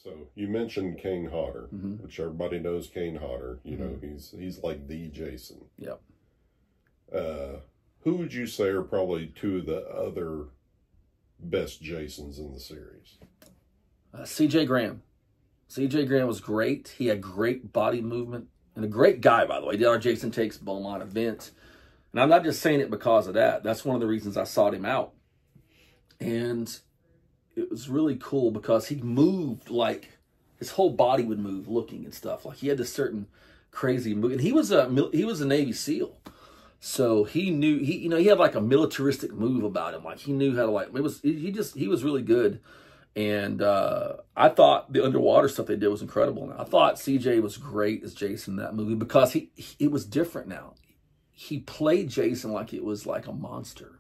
So you mentioned Kane Hodder, which everybody knows Kane Hodder. You know, he's like the Jason. Yep. Who would you say are probably two of the other best Jasons in the series? C.J. Graham. C.J. Graham was great. He had great body movement. And a great guy, by the way. He did our Jason Takes Beaumont event. And I'm not just saying it because of that. That's one of the reasons I sought him out. And it was really cool because he moved like his whole body would move looking and stuff. Like he had this certain crazy move. And he was a Navy SEAL. So he knew, he had like a militaristic move about him. Like he knew how to he was really good. And I thought the underwater stuff they did was incredible. And I thought CJ was great as Jason in that movie because it was different now. He played Jason like it was like a monster,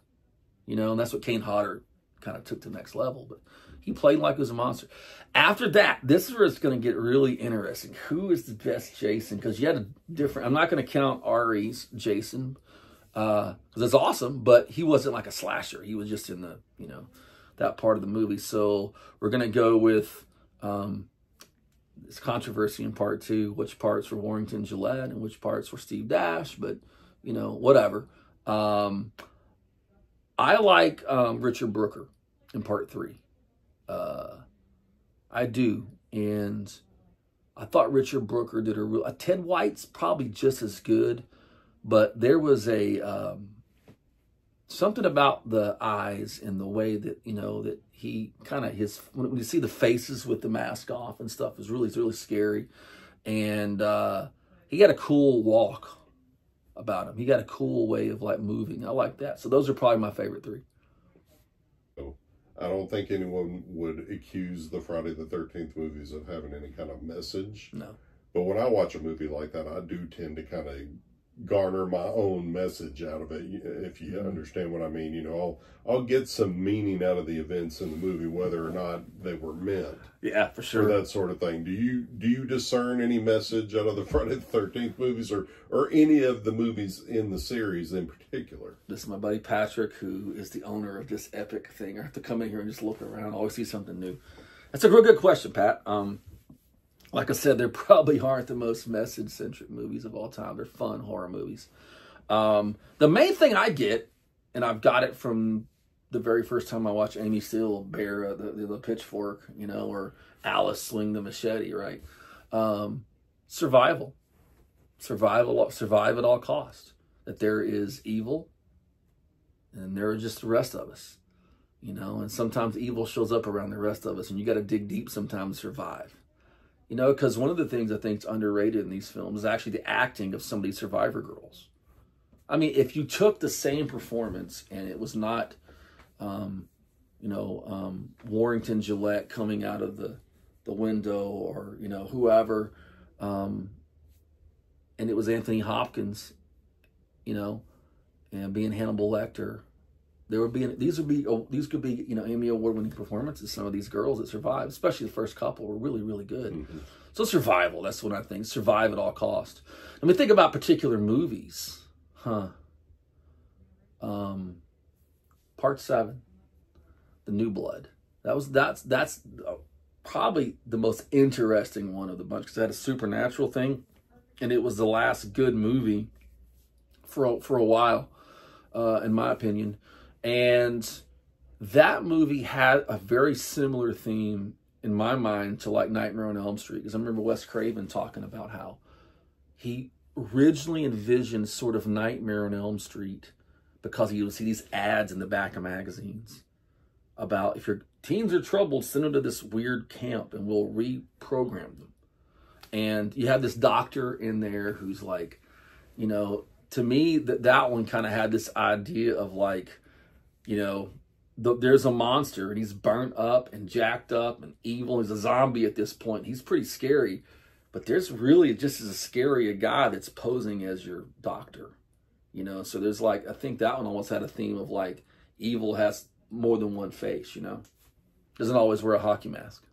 and that's what Kane Hodder kind of took to the next level. But he played like it was a monster. After that, this is where it's going to get really interesting. Who is the best Jason? Because you had a different, I'm not going to count Ari's Jason because it's awesome, but he wasn't like a slasher. He was just in the, that part of the movie. So we're going to go with this controversy in part 2, which parts were Warrington Gillette and which parts were Steve Dash, but whatever. I like Richard Brooker in part 3. I do. And I thought Richard Brooker did Ted White's probably just as good, but there was a something about the eyes and the way that, that he kind of, when you see the faces with the mask off and stuff, is really, really scary. And he had a cool walk about him. He got a cool way of like moving. I like that. So those are probably my favorite 3. I don't think anyone would accuse the Friday the 13th movies of having any kind of message. No. But when I watch a movie like that, I do tend to kind of garner my own message out of it, if you understand what I mean. I'll get some meaning out of the events in the movie, whether or not they were meant. Yeah, for sure. Or that sort of thing. Do you discern any message out of the Friday the 13th movies or any of the movies in the series in particular? This is my buddy Patrick, who is the owner of this epic thing. I have to come in here and just look around. I always see something new. That's a real good question, Pat. Like I said, they probably aren't the most message-centric movies of all time. They're fun horror movies. The main thing I get, and I've got it from the very first time I watched Amy Steele bear the pitchfork, or Alice swing the machete, right? Survival. Survive at all costs. That there is evil, and there are just the rest of us, and sometimes evil shows up around the rest of us, and you got to dig deep sometimes to survive. Because one of the things I think is underrated in these films is actually the acting of some of these survivor girls. I mean, if you took the same performance and it was not, Warrington Gillette coming out of the window or, whoever, and it was Anthony Hopkins, and being Hannibal Lecter, these could be Emmy Award-winning performances. Some of these girls that survived, especially the first couple, were really, really good. So survival, that's what I think. Survive at all cost. I mean, think about particular movies. Part 7, The New Blood. That's probably the most interesting one of the bunch because it had a supernatural thing, and it was the last good movie for a while, in my opinion. And that movie had a very similar theme in my mind to like Nightmare on Elm Street. Because I remember Wes Craven talking about how he originally envisioned sort of Nightmare on Elm Street because he would see these ads in the back of magazines about if your teens are troubled, send them to this weird camp and we'll reprogram them. And you have this doctor in there who's like, to me, that one kind of had this idea of like, there's a monster and he's burnt up and jacked up and evil. He's a zombie at this point. He's pretty scary, but there's really just as scary a guy that's posing as your doctor, So there's like, I think that one almost had a theme of like evil has more than one face, doesn't always wear a hockey mask.